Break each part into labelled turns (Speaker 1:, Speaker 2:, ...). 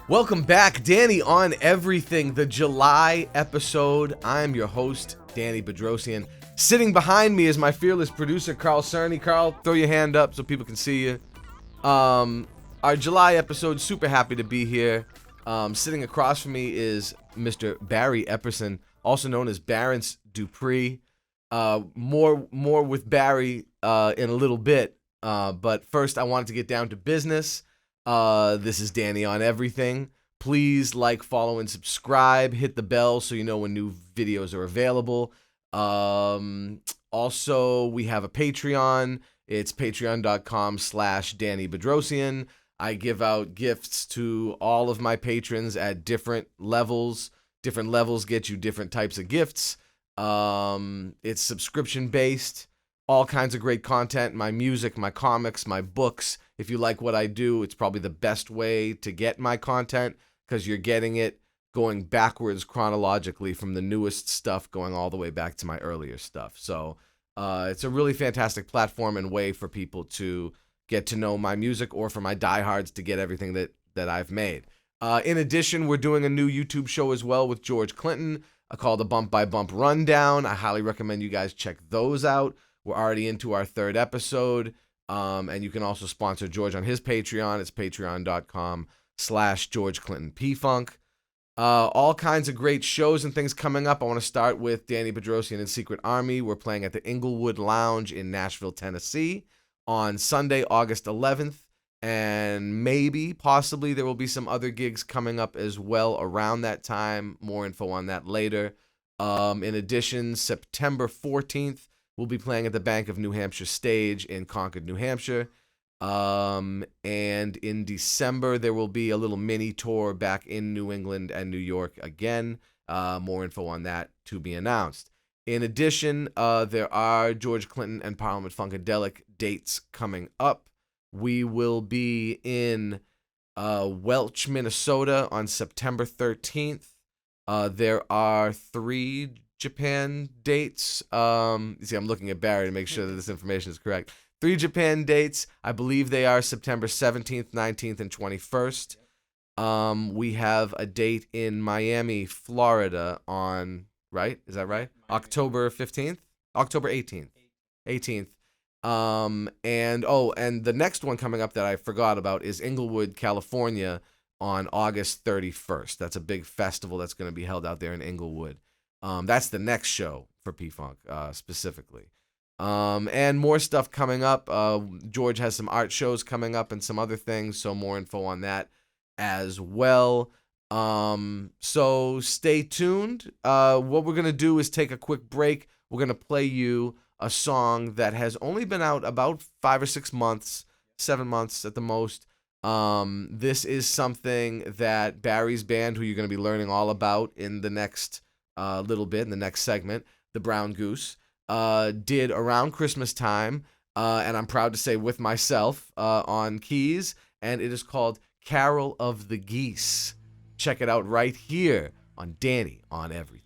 Speaker 1: Welcome back, Danny on Everything, the July episode. I'm your host, Danny Bedrosian. Sitting behind me is my fearless producer, Carl Cerny. Carl, throw your hand up so people can see you. Our July episode, super happy to be here. Sitting across from me is Mr. Barry Epperson, also known as Barrence Dupree. More with Barry in a little bit, but first I wanted to get down to business. This is Danny on Everything. Please like, follow, and subscribe. Hit the bell so you know when new videos are available. Also, we have a Patreon. It's patreon.com/Danny Bedrosian. I give out gifts to all of my patrons at different levels. Different levels get you different types of gifts. It's subscription based. All kinds of great content, my music, my comics, my books. If you like what I do, it's probably the best way to get my content because you're getting it going backwards chronologically from the newest stuff going all the way back to my earlier stuff. So it's a really fantastic platform and way for people to get to know my music or for my diehards to get everything that I've made. In addition, we're doing a new YouTube show as well with George Clinton called the Bump by Bump Rundown. I highly recommend you guys check those out. We're already into our third episode, and you can also sponsor George on his Patreon. It's patreon.com/George Clinton P-Funk. All kinds of great shows and things coming up. I want to start with Danny Bedrosian and Secret Army. We're playing at the Inglewood Lounge in Nashville, Tennessee on Sunday, August 11th, and possibly there will be some other gigs coming up as well around that time. More info on that later. In addition, September 14th, we'll be playing at the Bank of New Hampshire stage in Concord, New Hampshire. And in December, there will be a little mini tour back in New England and New York again. More info on that to be announced. In addition, there are George Clinton and Parliament Funkadelic dates coming up. We will be in Welch, Minnesota on September 13th. There are 3 Japan dates. I'm looking at Barry to make sure that this information is correct. 3 Japan dates. I believe they are September 17th, 19th, and 21st. We have a date in Miami, Florida on, right? Is that right? October 15th? October 18th. 18th. And the next one coming up that I forgot about is Inglewood, California on August 31st. That's a big festival that's going to be held out there in Inglewood. That's the next show for P-Funk, specifically. And more stuff coming up. George has some art shows coming up and some other things, so more info on that as well. So stay tuned. What we're going to do is take a quick break. We're going to play you a song that has only been out about 5 or 6 months, 7 months at the most. This is something that Barry's band, who you're going to be learning all about in the next little bit, in the next segment, the Brown Goose, did around Christmas time, and I'm proud to say with myself on keys, and it is called Carol of the Geese. Check it out right here on Danny on Everything.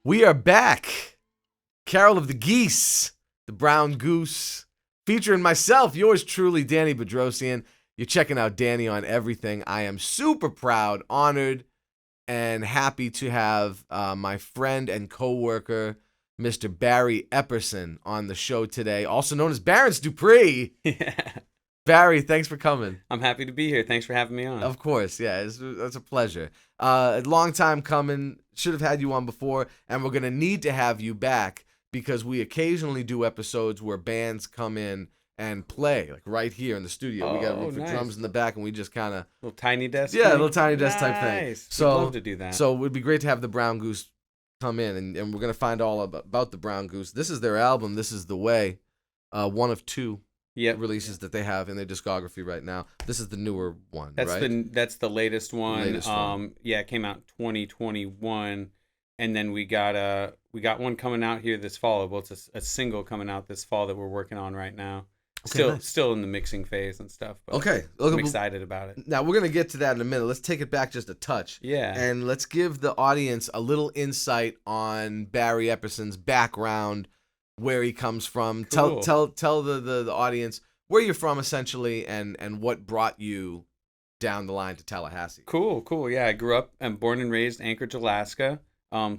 Speaker 1: We are back. Carol of the Geese, the Brown Goose, featuring myself, yours truly, Danny Bedrosian. You're checking out Danny on everything. I am super proud, honored, and happy to have my friend and coworker, Mr. Barry Epperson, on the show today, also known as Barrence Dupree.
Speaker 2: Yeah.
Speaker 1: Barry, thanks for coming.
Speaker 2: I'm happy to be here. Thanks for having me on.
Speaker 1: Of course, yeah, it's a pleasure. A long time coming. Should have had you on before, and we're gonna need to have you back because we occasionally do episodes where bands come in and play, like right here in the studio. We got a room for drums in the back, and we just kind of
Speaker 2: little tiny desk.
Speaker 1: Yeah, little tiny desk type thing. So
Speaker 2: we'd love to do that.
Speaker 1: So it would be great to have the Brown Goose come in, and we're gonna find all about the Brown Goose. This is their album. This is the way. One of two. Releases that they have in their discography right now. This is the newer one, right?
Speaker 2: That's the latest one. Yeah, it came out 2021, and then we got one coming out here this fall. Well, it's a single coming out this fall that we're working on right now. Still in the mixing phase and stuff. But
Speaker 1: okay,
Speaker 2: I'm excited about it.
Speaker 1: Now we're gonna get to that in a minute. Let's take it back just a touch.
Speaker 2: Yeah,
Speaker 1: and let's give the audience a little insight on Barry Epperson's background. Where he comes from.
Speaker 2: Cool.
Speaker 1: Tell the audience where you're from essentially and what brought you down the line to Tallahassee.
Speaker 2: Cool. Yeah, I grew up and born and raised Anchorage, Alaska.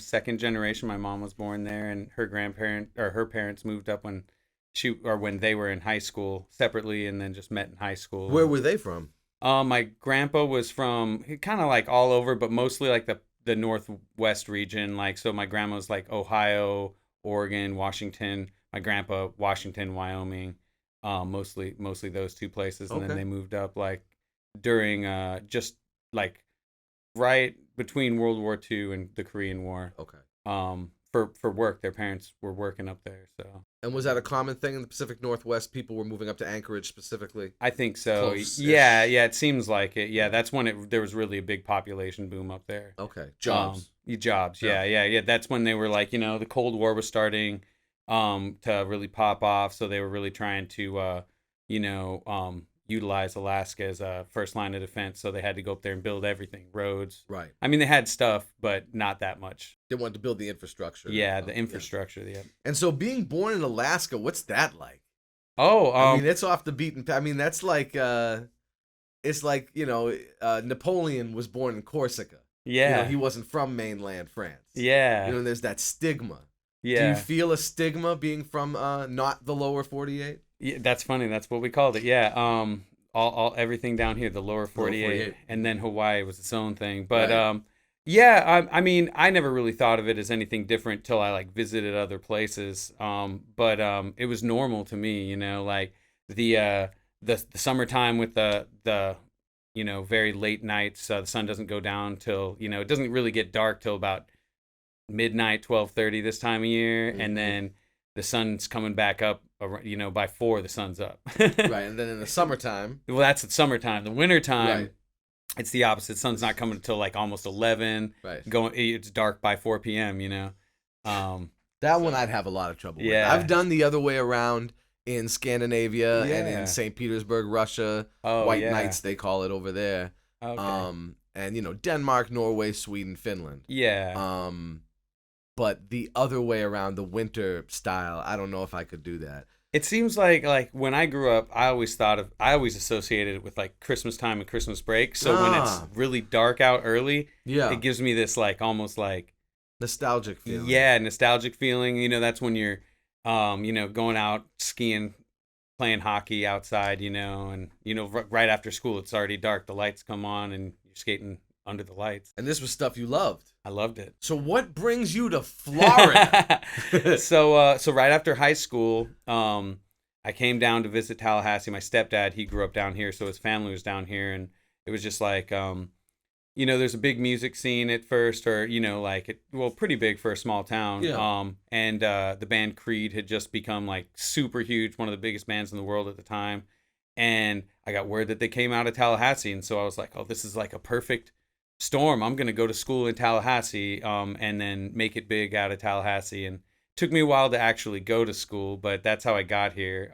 Speaker 2: Second generation. My mom was born there, and her parents moved up when they were in high school separately, and then just met in high school.
Speaker 1: Where were they from?
Speaker 2: My grandpa was from kind of like all over, but mostly like the Northwest region. Like, so my grandma was like Ohio, Oregon, Washington. My grandpa, Washington, Wyoming, mostly those two places, and then they moved up like during just like right between World War II and the Korean War.
Speaker 1: Okay.
Speaker 2: For work, their parents were working up there. So. And
Speaker 1: was that a common thing in the Pacific Northwest? People were moving up to Anchorage specifically.
Speaker 2: I think so. Close-ish. Yeah. It seems like it. Yeah, that's when there was really a big population boom up there.
Speaker 1: Okay. Jobs.
Speaker 2: Jobs. Yeah. That's when they were like, the Cold War was starting to really pop off. So they were really trying to, utilize Alaska as a first line of defense. So they had to go up there and build everything, roads.
Speaker 1: Right.
Speaker 2: I mean, they had stuff, but not that much.
Speaker 1: They wanted to build the infrastructure.
Speaker 2: Yeah, the infrastructure. Yeah.
Speaker 1: And so being born in Alaska, what's that like?
Speaker 2: Oh,
Speaker 1: I mean, it's off the beaten path. I mean, that's like, it's like, Napoleon was born in Corsica.
Speaker 2: Yeah.
Speaker 1: He wasn't from mainland France.
Speaker 2: Yeah.
Speaker 1: There's that stigma.
Speaker 2: Yeah.
Speaker 1: Do you feel a stigma being from not the lower 48?
Speaker 2: Yeah, that's funny. That's what we called it. Yeah. All everything down here, the lower 48, and then Hawaii was its own thing. But
Speaker 1: right.
Speaker 2: I mean, I never really thought of it as anything different till I like visited other places. But it was normal to me, like the summertime with the very late nights. The sun doesn't go down till it doesn't really get dark till about midnight, 12:30 this time of year, and then the sun's coming back up. By 4 the sun's up.
Speaker 1: Right, and then in the summertime.
Speaker 2: Well, that's the summertime. The wintertime, right. It's the opposite. Sun's not coming until like almost 11.
Speaker 1: Right.
Speaker 2: It's dark by 4 p.m.
Speaker 1: That one I'd have a lot of trouble with.
Speaker 2: Yeah.
Speaker 1: I've done the other way around in Scandinavia and in St. Petersburg, Russia. White nights they call it over there.
Speaker 2: Okay.
Speaker 1: And Denmark, Norway, Sweden, Finland.
Speaker 2: Yeah.
Speaker 1: But the other way around, the winter style, I don't know if I could do that.
Speaker 2: It seems like when I grew up, I always associated it with like Christmas time and Christmas break. So when it's really dark out early, it gives me this like almost like
Speaker 1: nostalgic feeling.
Speaker 2: Yeah, nostalgic feeling. That's when you're, going out skiing, playing hockey outside, and right after school, it's already dark. The lights come on, and you're skating under the lights.
Speaker 1: And this was stuff you loved.
Speaker 2: I loved it.
Speaker 1: So what brings you to Florida?
Speaker 2: So right after high school, I came down to visit Tallahassee. My stepdad, he grew up down here, so his family was down here, and it was just like, there's a big music scene at first, or pretty big for a small town.
Speaker 1: Yeah.
Speaker 2: And the band Creed had just become like super huge, one of the biggest bands in the world at the time. And I got word that they came out of Tallahassee, and so I was like, oh, this is like a perfect storm. I'm going to go to school in Tallahassee and then make it big out of Tallahassee. And it took me a while to actually go to school, but that's how I got here.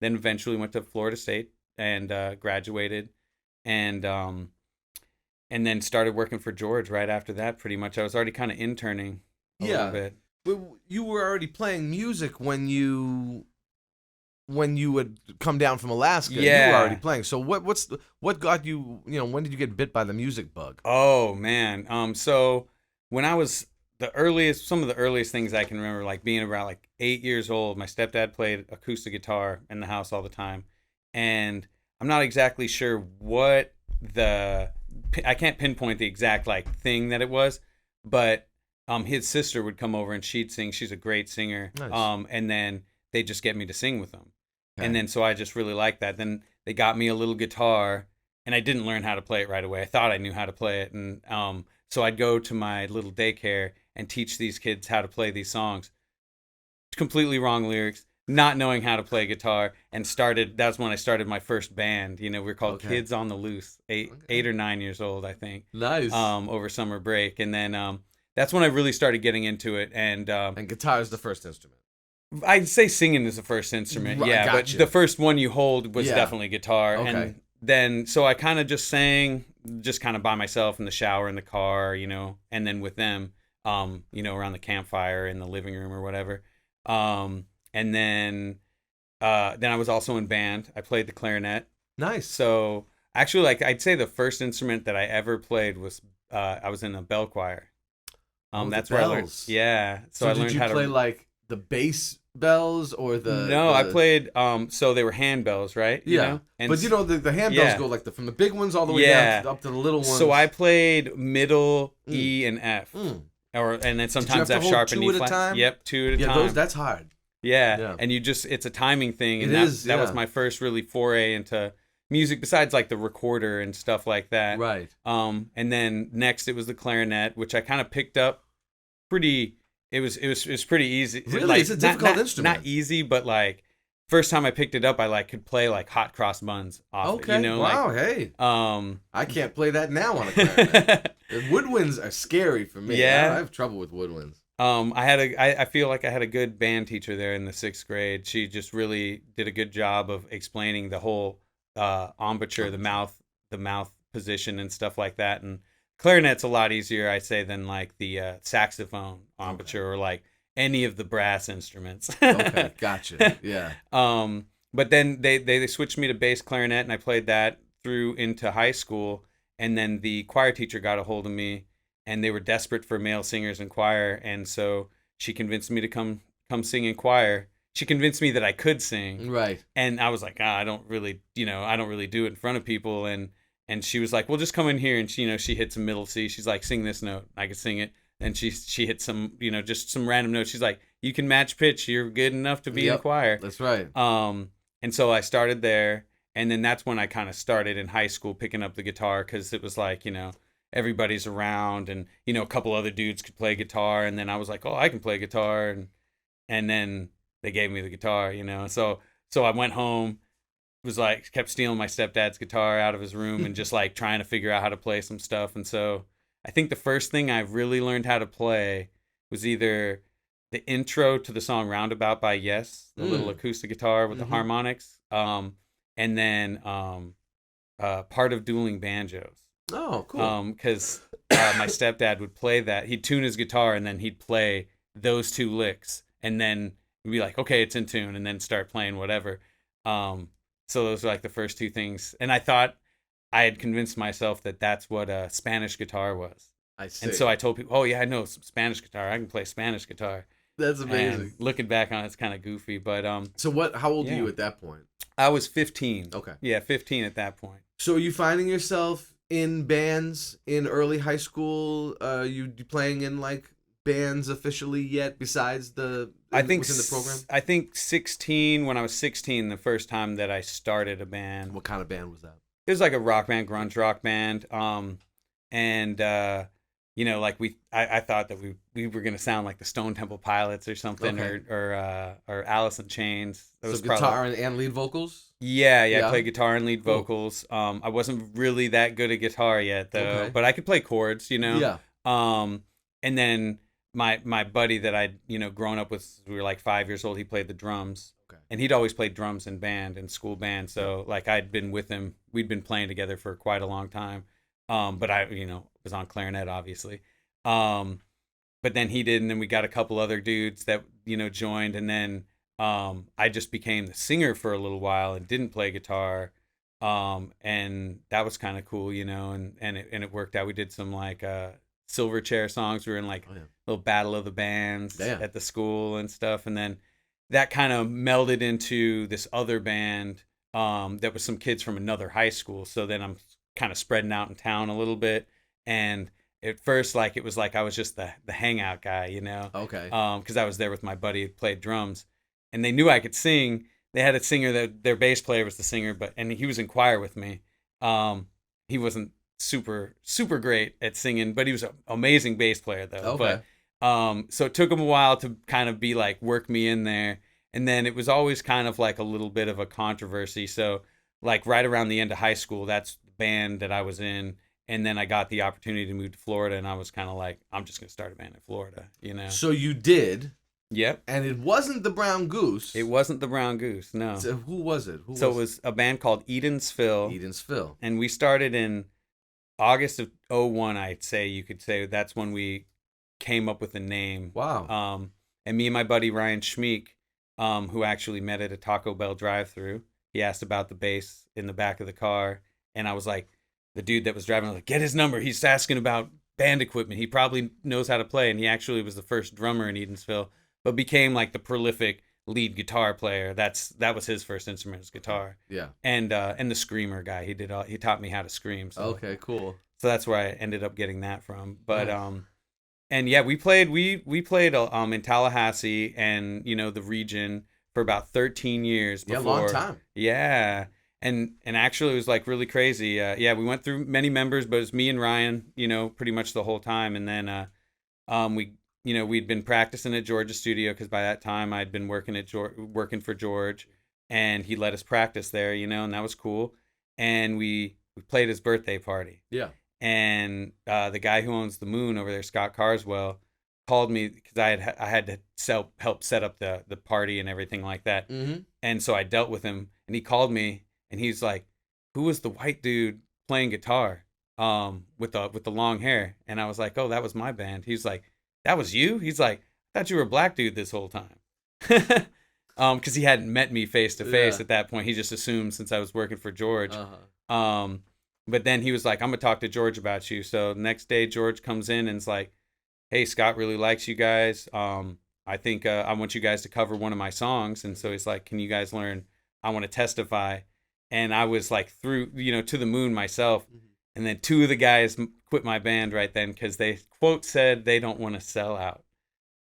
Speaker 2: Then eventually went to Florida State and graduated and then started working for George right after that. Pretty much I was already kind of interning a little
Speaker 1: Yeah.
Speaker 2: bit.
Speaker 1: But you were already playing music when you would come down from Alaska. You were already
Speaker 2: Yeah.
Speaker 1: playing. So what got you, when did you get bit by the music bug?
Speaker 2: Oh man. So when I was some of the earliest things I can remember, like being around like 8 years old, my stepdad played acoustic guitar in the house all the time, and I'm not exactly sure what I can't pinpoint the exact like thing that it was, but his sister would come over and she'd sing. She's a great singer.
Speaker 1: Nice.
Speaker 2: And then they just get me to sing with them, and
Speaker 1: Okay.
Speaker 2: then so I just really liked that. Then they got me a little guitar, and I didn't learn how to play it right away. I thought I knew how to play it, and so I'd go to my little daycare and teach these kids how to play these songs. Completely wrong lyrics, not knowing how to play guitar, and started. That's when I started my first band. We were called
Speaker 1: Okay.
Speaker 2: Kids on the Loose. Eight
Speaker 1: Okay.
Speaker 2: or 9 years old, I think.
Speaker 1: Nice.
Speaker 2: Over summer break, and then that's when I really started getting into it, and
Speaker 1: And guitar is the first instrument.
Speaker 2: I'd say singing is the first instrument,
Speaker 1: Right,
Speaker 2: yeah,
Speaker 1: gotcha.
Speaker 2: but the first one you hold was
Speaker 1: Yeah.
Speaker 2: definitely guitar.
Speaker 1: Okay.
Speaker 2: And then, so I kind of just sang, just kind of by myself in the shower, in the car, and then with them, around the campfire in the living room or whatever. And then I was also in band. I played the clarinet.
Speaker 1: Nice.
Speaker 2: So actually, like I'd say the first instrument that I ever played was I was in a bell choir.
Speaker 1: The
Speaker 2: That's where I learned.
Speaker 1: bells.
Speaker 2: Yeah. So
Speaker 1: So
Speaker 2: I
Speaker 1: did
Speaker 2: learned
Speaker 1: you
Speaker 2: how
Speaker 1: play
Speaker 2: to.
Speaker 1: like the bass bells or
Speaker 2: No, I played. So they were handbells, right?
Speaker 1: Yeah.
Speaker 2: And
Speaker 1: But the handbells
Speaker 2: yeah.
Speaker 1: go like from the big ones all the way down
Speaker 2: Yeah.
Speaker 1: up to the little ones.
Speaker 2: So I played middle,
Speaker 1: Mm.
Speaker 2: E, and F,
Speaker 1: Mm.
Speaker 2: and then
Speaker 1: Did you
Speaker 2: sometimes
Speaker 1: have
Speaker 2: F
Speaker 1: to
Speaker 2: sharp
Speaker 1: hold
Speaker 2: and
Speaker 1: two
Speaker 2: E
Speaker 1: at a
Speaker 2: flat.
Speaker 1: time?
Speaker 2: Yep, two at a
Speaker 1: Yeah,
Speaker 2: time.
Speaker 1: that's hard.
Speaker 2: Yeah.
Speaker 1: Yeah.
Speaker 2: And it's a timing thing, and
Speaker 1: It is,
Speaker 2: that was
Speaker 1: yeah.
Speaker 2: my first really foray into music, besides like the recorder and stuff like that.
Speaker 1: Right.
Speaker 2: And then next it was the clarinet, which I kind of picked up pretty. It was pretty easy.
Speaker 1: Really?
Speaker 2: Like,
Speaker 1: It's a difficult
Speaker 2: not,
Speaker 1: instrument.
Speaker 2: Not easy, but like first time I picked it up, I like could play like hot cross buns off it.
Speaker 1: Okay. Wow. Hey.
Speaker 2: Like
Speaker 1: I can't play that now on a clarinet. The woodwinds are scary for me.
Speaker 2: Yeah.
Speaker 1: I have trouble with woodwinds.
Speaker 2: I feel like I had a good band teacher there in the 6th grade. She just really did a good job of explaining the whole embouchure, the mouth position and stuff like that. And clarinet's a lot easier, I say, than like the saxophone embouchure or like any of the brass instruments.
Speaker 1: Okay, gotcha. Yeah.
Speaker 2: But then they switched me to bass clarinet, and I played that through into high school. And then the choir teacher got a hold of me, and they were desperate for male singers in choir, and so she convinced me to come sing in choir. She convinced me that I could sing,
Speaker 1: Right.
Speaker 2: and I was like, I don't really do it in front of people. And she was like, well, just come in here, and she hit some middle C. She's like, sing this note. I could sing it. And she hit some, just some random notes. She's like, you can match pitch. You're good enough to be in choir.
Speaker 1: That's right.
Speaker 2: And so I started there, and then that's when I kind of started in high school picking up the guitar, because it was like, everybody's around, and a couple other dudes could play guitar, and then I was like, oh, I can play guitar, and then they gave me the guitar, so I went home, was like, kept stealing my stepdad's guitar out of his room and just like trying to figure out how to play some stuff. And so I think the first thing I really learned how to play was either the intro to the song Roundabout by Yes, the little acoustic guitar with the harmonics, and then part of Dueling Banjos.
Speaker 1: Oh, cool.
Speaker 2: Because my stepdad would play that. He'd tune his guitar, and then he'd play those two licks, and then we'd be like, okay, it's in tune, and then start playing whatever. So those were like the first two things. And I thought I had convinced myself that that's what a Spanish guitar was.
Speaker 1: I see.
Speaker 2: And so I told people, oh, yeah, I know some Spanish guitar. I can play Spanish guitar.
Speaker 1: That's amazing.
Speaker 2: And looking back on it, it's kind of goofy. But
Speaker 1: so how old are you at that point?
Speaker 2: I was 15.
Speaker 1: Okay.
Speaker 2: Yeah, 15 at that point.
Speaker 1: So are you finding yourself in bands in early high school? You playing in like bands officially yet besides within the program?
Speaker 2: I think 16, when I was 16, the first time that I started a band.
Speaker 1: What kind of band was that?
Speaker 2: It was like a rock band, grunge rock band. And like I thought that we were gonna sound like the Stone Temple Pilots or something,
Speaker 1: Okay.
Speaker 2: or Alice in Chains. That was
Speaker 1: guitar and lead vocals?
Speaker 2: Yeah,
Speaker 1: Yeah.
Speaker 2: I played guitar and lead
Speaker 1: Cool.
Speaker 2: vocals. I wasn't really that good at guitar yet though,
Speaker 1: Okay.
Speaker 2: but I could play chords,
Speaker 1: Yeah.
Speaker 2: And then my buddy that I'd grown up with, we were like 5 years old. He played the drums,
Speaker 1: Okay.
Speaker 2: and he'd always played drums in band and school band. So like I'd been with him. We'd been playing together for quite a long time. But I was on clarinet obviously. But but then he did, and then we got a couple other dudes that joined, and then I just became the singer for a little while and didn't play guitar, and that was kind of cool, and it worked out. We did some like Silverchair songs. We were in like little battle of the bands at the school and stuff, and then that kind of melded into this other band that was some kids from another high school. So then I'm kind of spreading out in town a little bit, and at first, like, it was like I was just the hangout guy,
Speaker 1: Okay.
Speaker 2: because I was there with my buddy who played drums, and they knew I could sing. They had a singer that their bass player was the singer, and he was in choir with me. He wasn't super great at singing, but he was an amazing bass player though.
Speaker 1: Okay.
Speaker 2: But so it took him a while to kind of be like work me in there, and then it was always kind of like a little bit of a controversy. So like right around the end of high school, that's the band that I was in. And then I got the opportunity to move to Florida, and I was kind of like, I'm just going to start a band in Florida,
Speaker 1: So you did.
Speaker 2: Yep.
Speaker 1: And it wasn't the Brown Goose.
Speaker 2: It wasn't the Brown Goose, no.
Speaker 1: So who was it?
Speaker 2: It was a band called Edensville.
Speaker 1: Edensville.
Speaker 2: And we started in August of '01, I'd say. You could say that's when we came up with the name.
Speaker 1: Wow.
Speaker 2: And me and my buddy Ryan Schmeek, who actually met at a Taco Bell drive-thru, he asked about the bass in the back of the car, and I was like, the dude that was driving, I was like, get his number. He's asking about band equipment. He probably knows how to play. And he actually was the first drummer in Edensville, but became like the prolific lead guitar player. That was his first instrument, was guitar.
Speaker 1: Yeah.
Speaker 2: And the screamer guy. He taught me how to scream. So.
Speaker 1: Okay, cool.
Speaker 2: So that's where I ended up getting that from. But
Speaker 1: Nice.
Speaker 2: and yeah, we played in Tallahassee and the region for about 13 years before.
Speaker 1: Yeah, long time.
Speaker 2: Yeah. And actually it was like really crazy. Yeah, we went through many members, but it was me and Ryan, pretty much the whole time. And then we'd been practicing at George's studio, because by that time I'd been working for George, and he let us practice there, and that was cool. And we played his birthday party.
Speaker 1: Yeah.
Speaker 2: And the guy who owns the Moon over there, Scott Carswell, called me because I had to help set up the party and everything like that.
Speaker 1: Mm-hmm.
Speaker 2: And so I dealt with him, and he called me. And he's like, "Who was the white dude playing guitar, with the long hair?" And I was like, "Oh, that was my band." He's like, "That was you?" He's like, "I thought you were a black dude this whole time." Because he hadn't met me face to face at that point. He just assumed since I was working for George.
Speaker 1: Uh-huh.
Speaker 2: But then he was like, "I'm gonna talk to George about you." So the next day, George comes in and is like, "Hey, Scott really likes you guys. I think I want you guys to cover one of my songs." And so he's like, "Can you guys learn I Want to Testify?" And I was like through, to the moon myself. And then two of the guys quit my band right then because they, quote, said they don't want to sell out.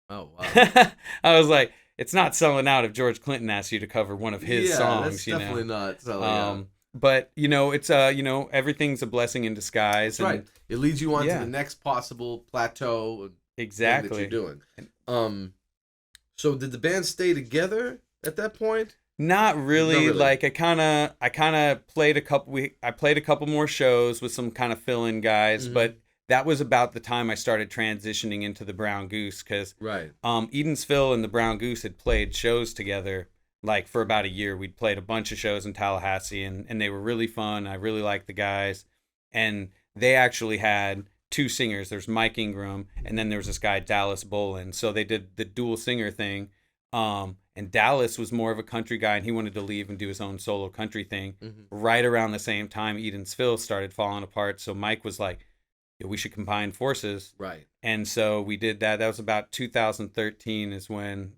Speaker 1: Oh, wow.
Speaker 2: I was like, it's not selling out if George Clinton asks you to cover one of his songs.
Speaker 1: That's definitely not selling out.
Speaker 2: But, it's, everything's a blessing in disguise.
Speaker 1: That's
Speaker 2: and,
Speaker 1: right. It leads you on to the next possible plateau
Speaker 2: exactly
Speaker 1: that you're doing. So did the band stay together at that point?
Speaker 2: Not really. Like I kind of played I played a couple more shows with some kind of fill-in guys,
Speaker 1: Mm-hmm.
Speaker 2: but that was about the time I started transitioning into the Brown Goose, because
Speaker 1: right.
Speaker 2: Edensville and the Brown Goose had played shows together like for about a year. We'd played a bunch of shows in Tallahassee, and they were really fun. I really liked the guys, and they actually had two singers. There's Mike Ingram, and then there was this guy Dallas Bolin. So they did the dual singer thing. And Dallas was more of a country guy, and he wanted to leave and do his own solo country thing.
Speaker 1: Mm-hmm.
Speaker 2: Right around the same time, Edensville started falling apart. So Mike was like, "Yeah, we should combine forces."
Speaker 1: Right.
Speaker 2: And so we did that. That was about 2013 is when,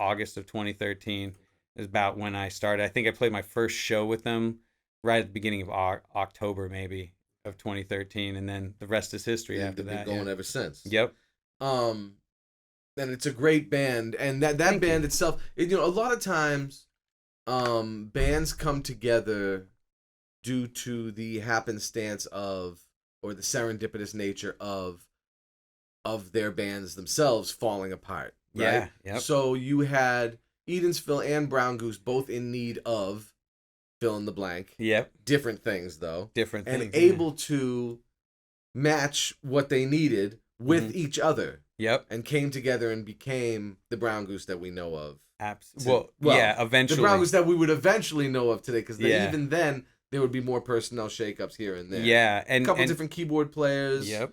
Speaker 2: August of 2013 is about when I started. I think I played my first show with them right at the beginning of October, maybe, of 2013. And then the rest is history after that.
Speaker 1: They've been going ever since.
Speaker 2: Yep.
Speaker 1: And it's a great band, and that band itself, a lot of times bands come together due to the happenstance of, or the serendipitous nature of their bands themselves falling apart, right?
Speaker 2: Yeah. Yep.
Speaker 1: So you had Edensville and Brown Goose both in need of fill in the blank.
Speaker 2: Yep.
Speaker 1: Different things though.
Speaker 2: Different
Speaker 1: and
Speaker 2: things.
Speaker 1: Able to match what they needed with each other.
Speaker 2: Yep.
Speaker 1: And came together and became the Brown Goose that we know of.
Speaker 2: Well, eventually.
Speaker 1: The Brown Goose that we would eventually know of today, because even then, there would be more personnel shakeups here and there.
Speaker 2: Yeah. And
Speaker 1: a couple different keyboard players.
Speaker 2: Yep.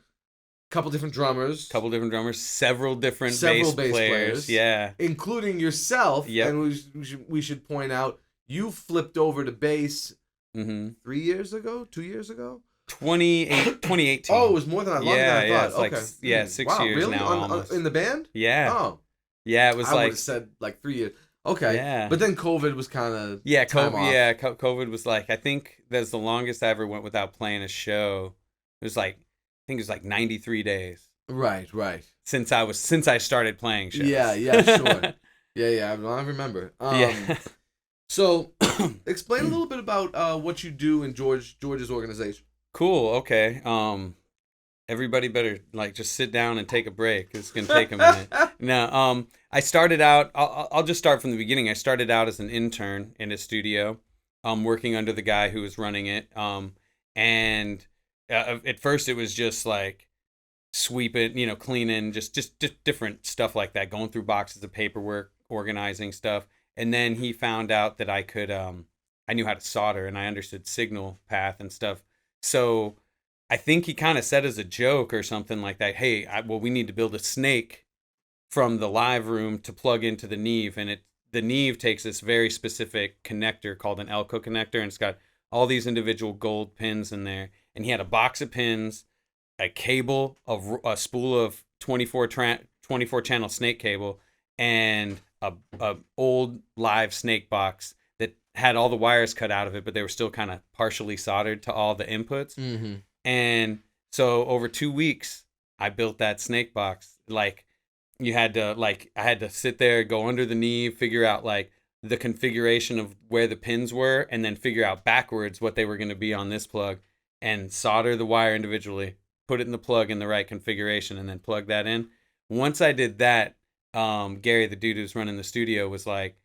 Speaker 1: Couple different drummers.
Speaker 2: Several different
Speaker 1: Several
Speaker 2: bass players. Yeah.
Speaker 1: Including yourself.
Speaker 2: Yep.
Speaker 1: And we should point out, you flipped over to bass 3 years ago? 2 years ago?
Speaker 2: 2018.
Speaker 1: Oh, it was more than longer than I thought.
Speaker 2: It's
Speaker 1: Okay.
Speaker 2: like 6 years
Speaker 1: really?
Speaker 2: now almost.
Speaker 1: In the band?
Speaker 2: Yeah.
Speaker 1: Oh.
Speaker 2: Yeah, it was
Speaker 1: I
Speaker 2: like...
Speaker 1: would have said like 3 years. Okay.
Speaker 2: Yeah.
Speaker 1: But then COVID was kind of
Speaker 2: COVID was like, I think that's the longest I ever went without playing a show. It was like, I think it was like 93 days.
Speaker 1: Right.
Speaker 2: Since I started playing shows.
Speaker 1: Yeah, sure. yeah, I remember.
Speaker 2: Yeah.
Speaker 1: So, explain a little bit about what you do in George's organization.
Speaker 2: Cool. Okay. Everybody better like just sit down and take a break. It's gonna take a minute. No. I started out. I'll just start from the beginning. I started out as an intern in a studio, working under the guy who was running it. And at first it was just like sweeping, cleaning, just different stuff like that, going through boxes of paperwork, organizing stuff. And then he found out that I could, I knew how to solder and I understood signal path and stuff. So I think he kind of said as a joke or something like that, hey, we need to build a snake from the live room to plug into the Neve. And the Neve takes this very specific connector called an Elko connector. And it's got all these individual gold pins in there. And he had a box of pins, a cable, a spool of 24 channel snake cable, and a old live snake box that had all the wires cut out of it, but they were still kind of partially soldered to all the inputs.
Speaker 1: Mm-hmm.
Speaker 2: And so over 2 weeks, I built that snake box. Like I had to sit there, go under the knee, figure out like the configuration of where the pins were, and then figure out backwards what they were going to be on this plug, and solder the wire individually, put it in the plug in the right configuration, and then plug that in. Once I did that, Gary, the dude who's running the studio, was like,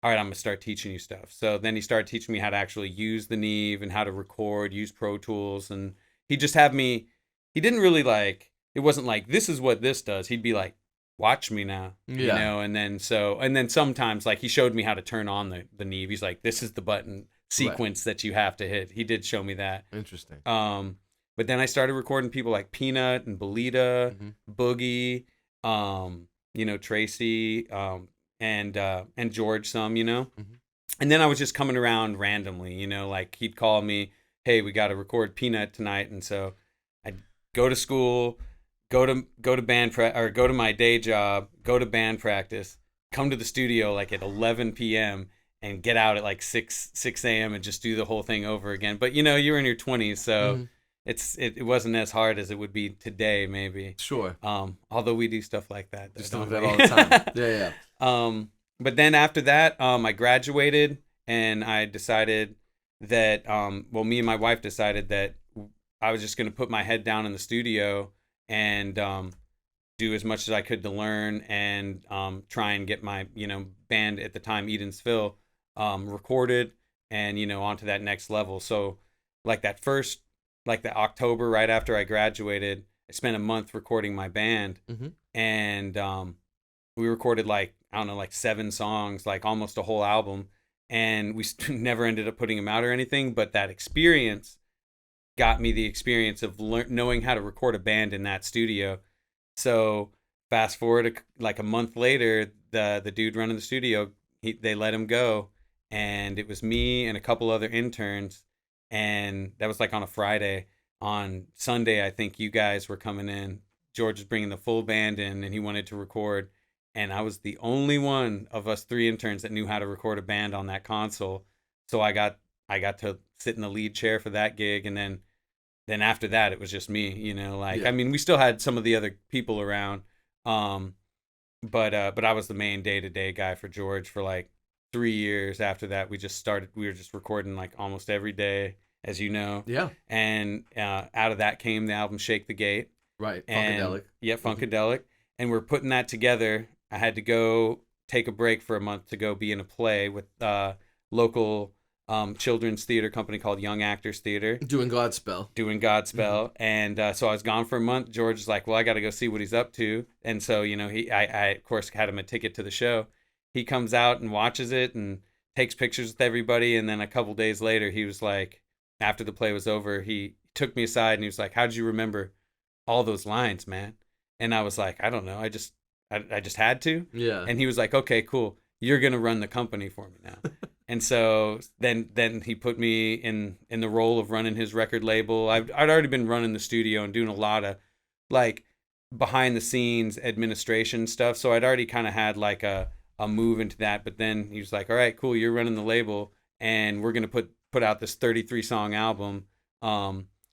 Speaker 2: all right, I'm going to start teaching you stuff. So then he started teaching me how to actually use the Neve and how to record, use Pro Tools. And he just had me, he didn't really like, it wasn't like, this is what this does. He'd be like, watch me now, And then sometimes like he showed me how to turn on the Neve. He's like, this is the button sequence that you have to hit. He did show me that.
Speaker 1: Interesting.
Speaker 2: But then I started recording people like Peanut and Belita, Boogie, Tracy, and George some, And then I was just coming around randomly, like he'd call me, hey, we got to record Peanut tonight. And so I'd go to school, go to band or go to my day job, go to band practice, come to the studio like at 11 p.m. and get out at like 6 a.m. and just do the whole thing over again. But you're in your 20s, so it wasn't as hard as it would be today, maybe.
Speaker 1: Sure.
Speaker 2: Although we do stuff like that.
Speaker 1: Just do that all the time. Yeah.
Speaker 2: But then after that, I graduated, and I decided that, me and my wife decided that I was just going to put my head down in the studio and do as much as I could to learn and try and get my, band at the time, Eden's Phil, recorded and, onto that next level. So like the October right after I graduated, I spent a month recording my band, and we recorded like 7 songs, like almost a whole album, and we never ended up putting them out or anything. But that experience got me the experience of knowing how to record a band in that studio. So fast forward like a month later, the dude running the studio, they let him go, and it was me and a couple other interns, and that was like on a Friday. On Sunday, I think you guys were coming in. George was bringing the full band in, and he wanted to record. And I was the only one of us 3 interns that knew how to record a band on that console. So I got to sit in the lead chair for that gig, and then after that it was just me, I mean, we still had some of the other people around, but I was the main day-to-day guy for George for like 3 years. After that, we were just recording like almost every day, as you know.
Speaker 1: Yeah.
Speaker 2: And out of that came the album Shake the Gate.
Speaker 1: Right. Funkadelic.
Speaker 2: Yeah, Funkadelic. And we're putting that together. I had to go take a break for a month to go be in a play with local children's theater company called Young Actors Theater. Doing Godspell. And so I was gone for a month. George was like, well, I got to go see what he's up to. And so, I of course had him a ticket to the show. He comes out and watches it and takes pictures with everybody. And then a couple days later, he was like, after the play was over, he took me aside and he was like, how did you remember all those lines, man. And I was like, I don't know. I just had to.
Speaker 1: Yeah.
Speaker 2: And he was like, okay, cool. You're going to run the company for me now. And so then he put me in the role of running his record label. I'd already been running the studio and doing a lot of like behind the scenes administration stuff. So I'd already kind of had like a move into that. But then he was like, all right, cool. You're running the label and we're going to put out this 33 song album.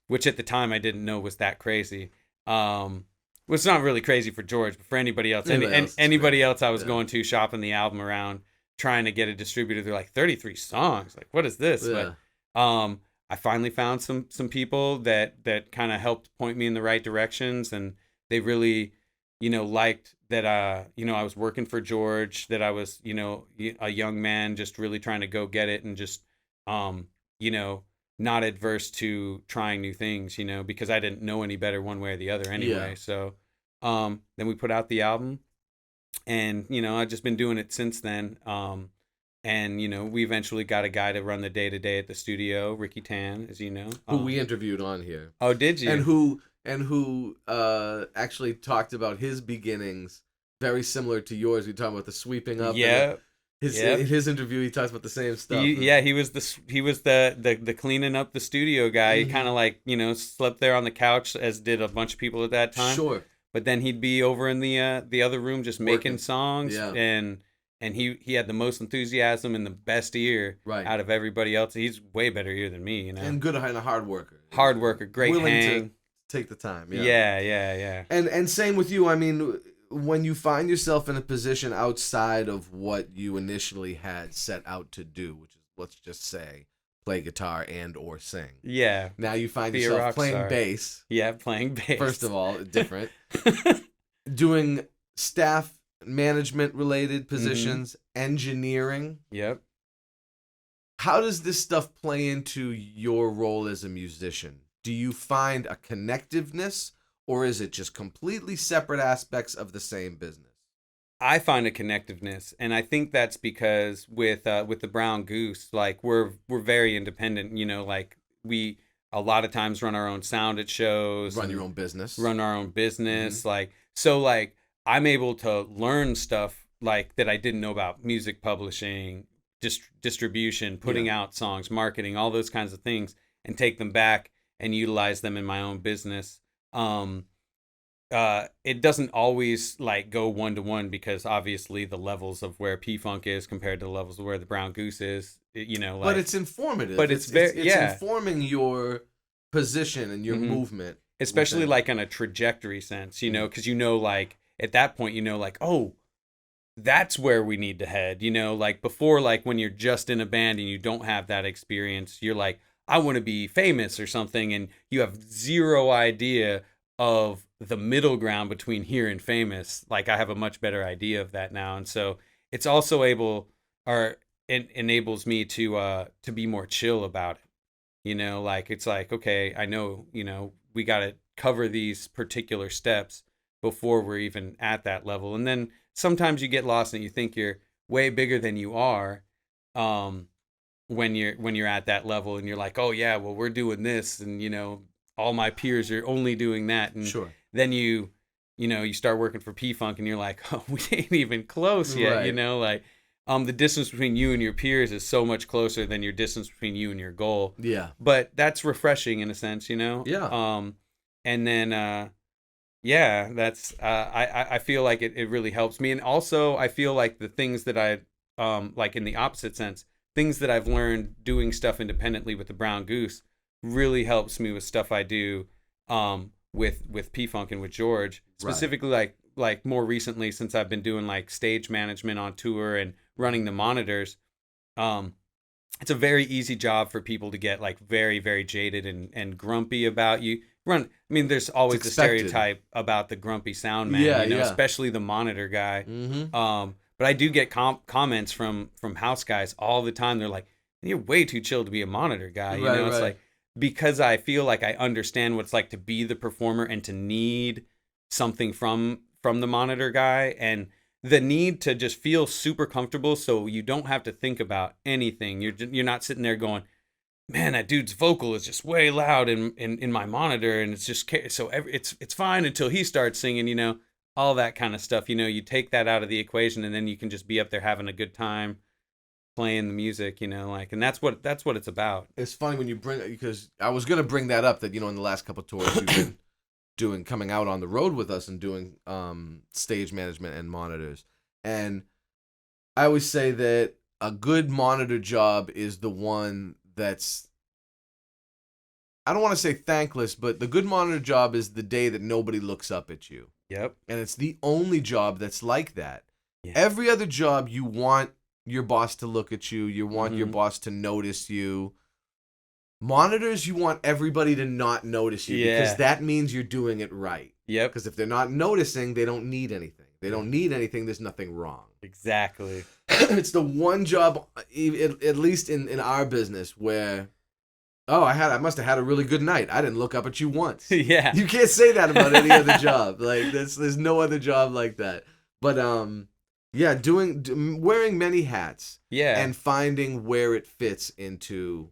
Speaker 2: Which at the time I didn't know was that crazy. Well, it's not really crazy for George, but for anybody else, anybody else I was going to shopping the album around, trying to get a distributor, they're like 33 songs. Like, what is this?
Speaker 1: Yeah.
Speaker 2: But I finally found some people that kind of helped point me in the right directions, and they really, liked that. I was working for George, that I was, a young man just really trying to go get it, and just, not adverse to trying new things, because I didn't know any better one way or the other anyway.
Speaker 1: Yeah.
Speaker 2: So then we put out the album, and I've just been doing it since then. And we eventually got a guy to run the day to day at the studio, Ricky Tan, as you know,
Speaker 1: who we interviewed on here.
Speaker 2: Oh, did you?
Speaker 1: And who actually talked about his beginnings, very similar to yours. We talked about the sweeping up.
Speaker 2: Yeah.
Speaker 1: In his interview, he talks about the same stuff.
Speaker 2: He was the cleaning up the studio guy.
Speaker 1: Mm-hmm.
Speaker 2: He kind of like slept there on the couch, as did a bunch of people at that time.
Speaker 1: Sure.
Speaker 2: But then he'd be over in the other room just making songs,
Speaker 1: Yeah.
Speaker 2: and he had the most enthusiasm and the best ear out of everybody else. He's way better ear than me,
Speaker 1: and good and a hard worker.
Speaker 2: Hard worker, great
Speaker 1: willing
Speaker 2: hang.
Speaker 1: to take the time.
Speaker 2: Yeah.
Speaker 1: And same with you. I mean, when you find yourself in a position outside of what you initially had set out to do, which is, let's just say, play guitar and or sing.
Speaker 2: Yeah.
Speaker 1: Now you find yourself playing bass.
Speaker 2: Yeah, playing bass.
Speaker 1: First of all, different. Doing staff management related positions, engineering.
Speaker 2: Yep.
Speaker 1: How does this stuff play into your role as a musician? Do you find a connectiveness, or is it just completely separate aspects of the same business?
Speaker 2: I find a connectiveness, and I think that's because with the Brown Goose, like we're very independent. Like we a lot of times run our own sound at shows,
Speaker 1: run your own business,
Speaker 2: Mm-hmm. Like I'm able to learn stuff like that I didn't know about music publishing, distribution, putting out songs, marketing, all those kinds of things, and take them back and utilize them in my own business. It doesn't always like go 1-to-1, because obviously the levels of where P-Funk is compared to the levels of where the Brown Goose is,
Speaker 1: but it's informative.
Speaker 2: But it's
Speaker 1: informing your position and your movement,
Speaker 2: especially like on a trajectory sense, because like at that point, like, oh, that's where we need to head, like before, like when you're just in a band and you don't have that experience, you're like, I want to be famous or something, and you have zero idea of the middle ground between here and famous. Like I have a much better idea of that now, and so it's also it enables me to be more chill about it. Like it's like, okay, I know, we got to cover these particular steps before we're even at that level, and then sometimes you get lost and you think you're way bigger than you are. When you're at that level and you're like, oh yeah, well we're doing this, and all my peers are only doing that, and
Speaker 1: sure.
Speaker 2: Then you start working for P-Funk and you're like, oh, we ain't even close yet.
Speaker 1: Right.
Speaker 2: Like the distance between you and your peers is so much closer than your distance between you and your goal.
Speaker 1: Yeah.
Speaker 2: But that's refreshing in a sense,
Speaker 1: Yeah.
Speaker 2: And then that's I feel like it really helps me, and also I feel like the things that I like in the opposite sense, things that I've learned doing stuff independently with the Brown Goose really helps me with stuff I do with P-Funk and with George, specifically like more recently, since I've been doing like stage management on tour and running the monitors. It's a very easy job for people to get like very, very jaded and grumpy about you. There's always the stereotype about the grumpy sound man, especially the monitor guy.
Speaker 1: Mm-hmm.
Speaker 2: But I do get comments from house guys all the time. They're like, "You're way too chill to be a monitor guy." It's like, because I feel like I understand what it's like to be the performer and to need something from the monitor guy, and the need to just feel super comfortable so you don't have to think about anything. You're not sitting there going, man, that dude's vocal is just way loud in my monitor, and it's just so it's fine until he starts singing, all that kind of stuff. You take that out of the equation, and then you can just be up there having a good time playing the music, like, and that's what it's about.
Speaker 1: It's funny when you bring, because I was gonna bring that up, that in the last couple of tours you've been coming out on the road with us and doing stage management and monitors. And I always say that a good monitor job is the one that's, I don't want to say thankless, but the good monitor job is the day that nobody looks up at you.
Speaker 2: Yep.
Speaker 1: And it's the only job that's like that.
Speaker 2: Yeah.
Speaker 1: Every other job, you want your boss to look at you, you want your boss to notice you. Monitors, you want everybody to not notice you, because that means you're doing it right.
Speaker 2: Yep.
Speaker 1: Because if they're not noticing, they don't need anything. They don't need anything, there's nothing wrong.
Speaker 2: Exactly.
Speaker 1: It's the one job, at least in our business, where, oh, I must have had a really good night. I didn't look up at you once.
Speaker 2: Yeah.
Speaker 1: You can't say that about any other job. Like, there's no other job like that. But yeah, wearing many hats.
Speaker 2: Yeah.
Speaker 1: And finding where it fits into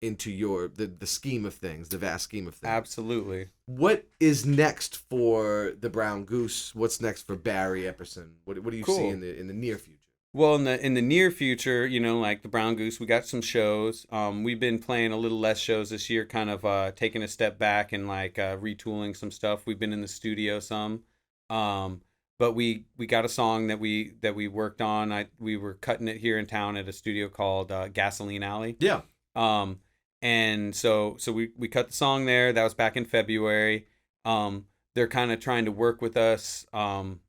Speaker 1: your the scheme of things, the vast scheme of things.
Speaker 2: Absolutely.
Speaker 1: What is next for the Brown Goose? What's next for Barry Epperson? What do you see in the near future?
Speaker 2: Well, in the near future, like the Brown Goose, we got some shows. We've been playing a little less shows this year, kind of taking a step back and like retooling some stuff. We've been in the studio some, but we got a song that we worked on. We were cutting it here in town at a studio called Gasoline Alley.
Speaker 1: Yeah.
Speaker 2: And so we cut the song there. That was back in February. They're kind of trying to work with us on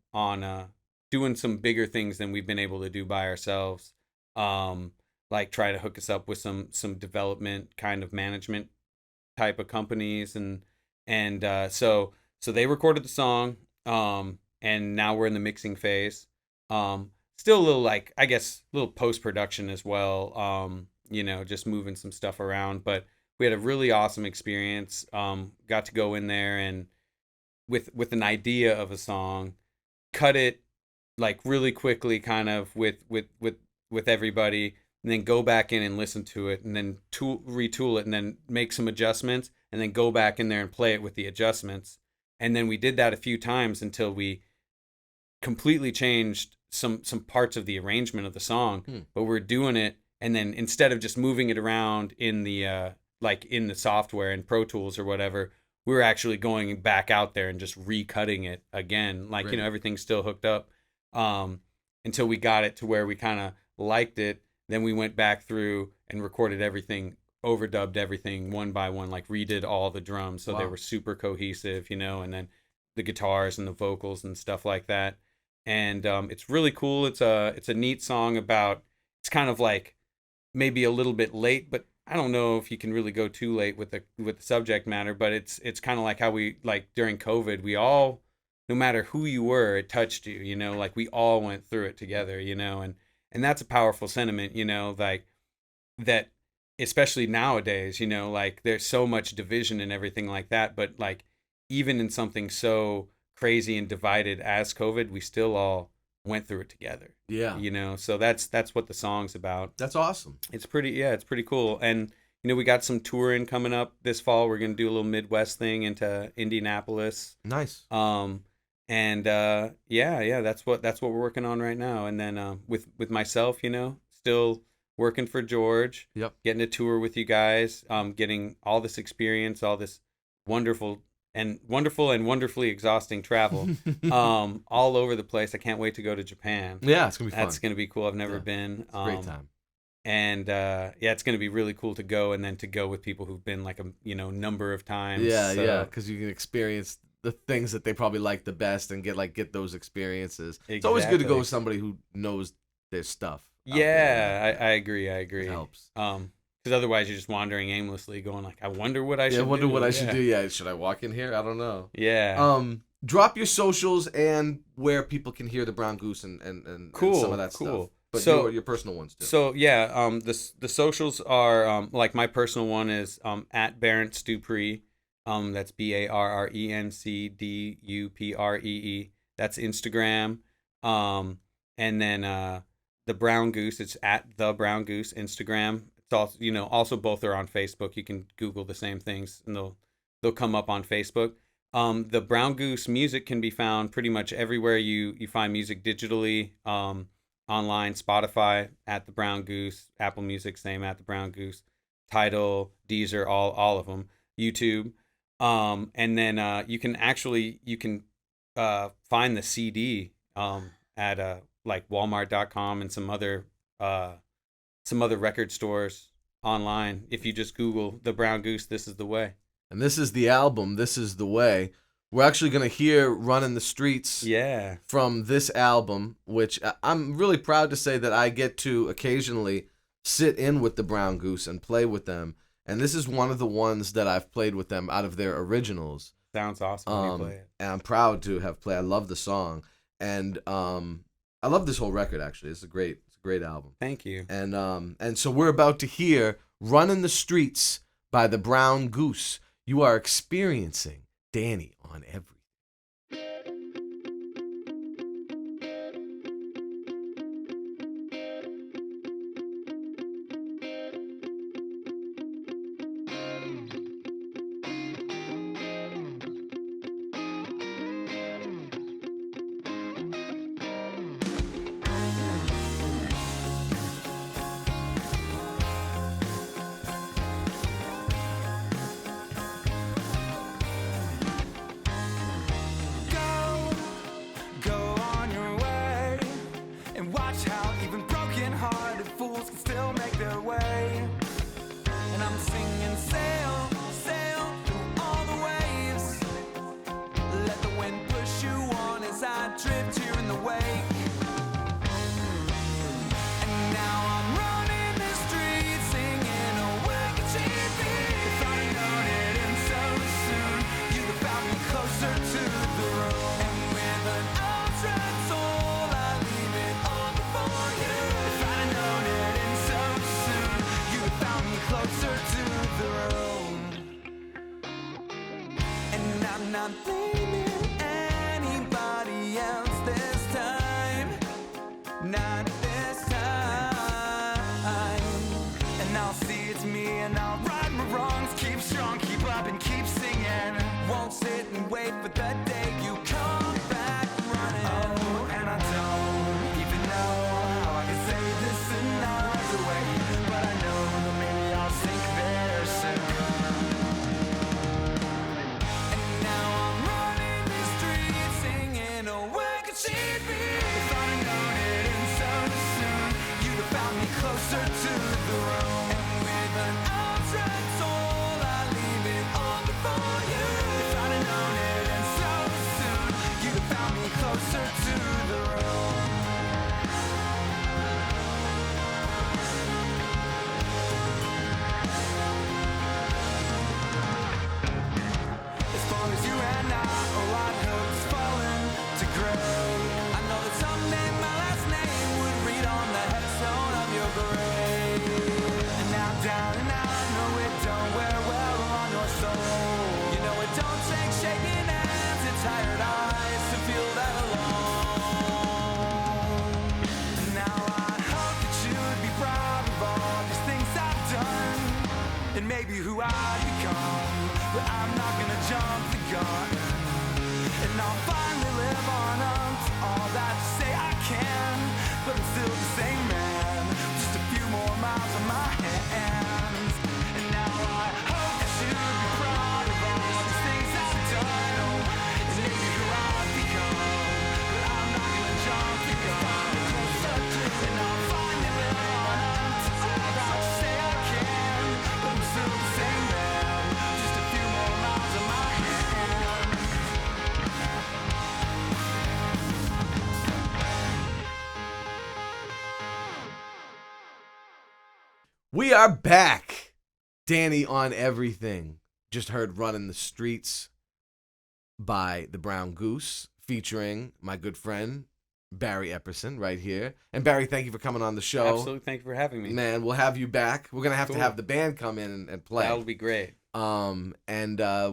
Speaker 2: doing some bigger things than we've been able to do by ourselves. Like try to hook us up with some development kind of management type of companies, and so they recorded the song, and now we're in the mixing phase. Still a little, like, I guess, a little post production as well. Just moving some stuff around, but we had a really awesome experience. Got to go in there and with an idea of a song, cut it like really quickly, kind of with everybody, and then go back in and listen to it, and then retool it, and then make some adjustments, and then go back in there and play it with the adjustments. And then we did that a few times until we completely changed some parts of the arrangement of the song. But we're doing it, and then instead of just moving it around in the in the software and Pro Tools or whatever, we were actually going back out there and just recutting it again. Like,
Speaker 1: Right.
Speaker 2: Everything's still hooked up, until we got it to where we kind of liked it. Then we went back through and recorded everything, overdubbed everything one by one, like redid all the drums so they were super cohesive, and then the guitars and the vocals and stuff like that. And it's really cool. It's a neat song about, it's kind of like maybe a little bit late, but I don't know if you can really go too late with the subject matter. But it's kind of like how we, like, during COVID, we all, no matter who you were, it touched you. Like we all went through it together. And that's a powerful sentiment. Like that, especially nowadays. Like there's so much division and everything like that. But like even in something so crazy and divided as COVID, we still all went through it together.
Speaker 1: Yeah.
Speaker 2: So that's what the song's about.
Speaker 1: That's awesome.
Speaker 2: It's pretty cool. And we got some touring coming up this fall. We're gonna do a little Midwest thing into Indianapolis.
Speaker 1: Nice.
Speaker 2: And that's what we're working on right now. And then with myself, still working for George.
Speaker 1: Yep.
Speaker 2: Getting a tour with you guys. Getting all this experience, all this wonderful and wonderfully exhausting travel, all over the place. I can't wait to go to Japan.
Speaker 1: Yeah, it's gonna be fun.
Speaker 2: That's gonna be cool. I've never been.
Speaker 1: It's a great time.
Speaker 2: And it's gonna be really cool to go, and then to go with people who've been like a number of times.
Speaker 1: Yeah, because you can experience the things that they probably like the best and get those experiences. It's always good to go with somebody who knows their stuff.
Speaker 2: Yeah, I agree.
Speaker 1: It helps.
Speaker 2: Because otherwise you're just wandering aimlessly, going like, I wonder what I should do.
Speaker 1: I wonder what I should do. Yeah, should I walk in here? I don't know.
Speaker 2: Yeah.
Speaker 1: Drop your socials and where people can hear the Brown Goose and some of that stuff. But
Speaker 2: so,
Speaker 1: your personal ones too.
Speaker 2: So yeah, the socials are like my personal one is at Barrence Dupree. That's BARRENCDUPREE. That's Instagram. And then the Brown Goose, it's at the Brown Goose Instagram. It's also, also both are on Facebook. You can Google the same things, and they'll come up on Facebook. The Brown Goose music can be found pretty much everywhere you find music digitally, online, Spotify at the Brown Goose, Apple Music, same at the Brown Goose, Tidal, Deezer, all of them, YouTube. And then you can find the CD at like Walmart.com and some other record stores online if you just Google the Brown Goose, This Is the Way.
Speaker 1: And this is the album, This Is the Way. We're actually going to hear Running the Streets from this album, which I'm really proud to say that I get to occasionally sit in with the Brown Goose and play with them. And this is one of the ones that I've played with them out of their originals.
Speaker 2: Sounds awesome when you play it.
Speaker 1: And I'm proud to have played. I love the song. And I love this whole record, actually. It's a great album.
Speaker 2: Thank you.
Speaker 1: And so we're about to hear Running the Streets by the Brown Goose. You are experiencing Danny on Everything.
Speaker 3: Not blaming anybody else this time, not this time. And I'll see it's me and I'll right my wrongs, keep strong, keep up and keep singing. Won't sit and wait for the day you come back running. Oh, and I don't even know how I can say this another way, but I know that maybe I'll sink there soon. Closer to the room, and with an outside soul, I leave it all before you. If I'd have known it and so soon, you'd have found me closer to the room. As long as you and I are right hooks falling to grow, I know that someday my last name would read on the headstone of your grave. And now down and out, I know it don't wear well on your soul. You know it don't take shaking hands and tired eyes to feel that alone. And now I hope that you'd be proud of all these things I've done, and maybe who I've become. But I'm not gonna jump the gun, and I'll finally live on up to all that you say I can. But I'm still the same man, just a few more miles on my hands. And now I hope that you'd be proud of all these things I've done, and maybe who I've become. But I'm not gonna jump the gun, and I'll finally live on up to all that you say I can. But I'm still the same man, just a few more miles on my hands.
Speaker 1: We are back. Danny on Everything. Just heard Running the Streets by the Brown Goose, featuring my good friend, Barry Epperson, right here. And Barry, thank you for coming on the show.
Speaker 2: Absolutely. Thank you for having me.
Speaker 1: Man, we'll have you back. We're going to have to
Speaker 2: Cool.
Speaker 1: have the band come in and play.
Speaker 2: That would be great.
Speaker 1: And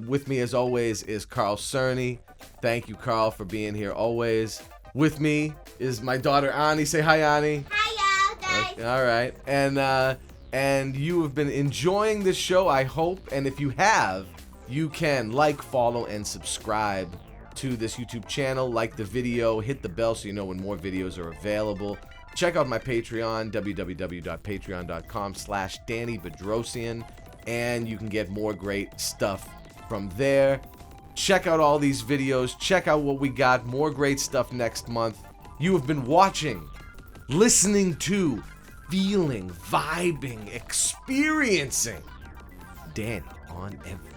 Speaker 1: with me, as always, is Carl Cerny. Thank you, Carl, for being here always. With me is my daughter, Ani. Say hi, Ani.
Speaker 4: Hiya, guys.
Speaker 1: All right. And and you have been enjoying this show, I hope. And if you have, you can like, follow, and subscribe to this YouTube channel. Like the video, hit the bell so you know when more videos are available. Check out my Patreon, www.patreon.com/DannyBedrosian, and you can get more great stuff from there. Check out all these videos. Check out what we got. More great stuff next month. You have been watching, listening to, feeling, vibing, experiencing Danny on everything.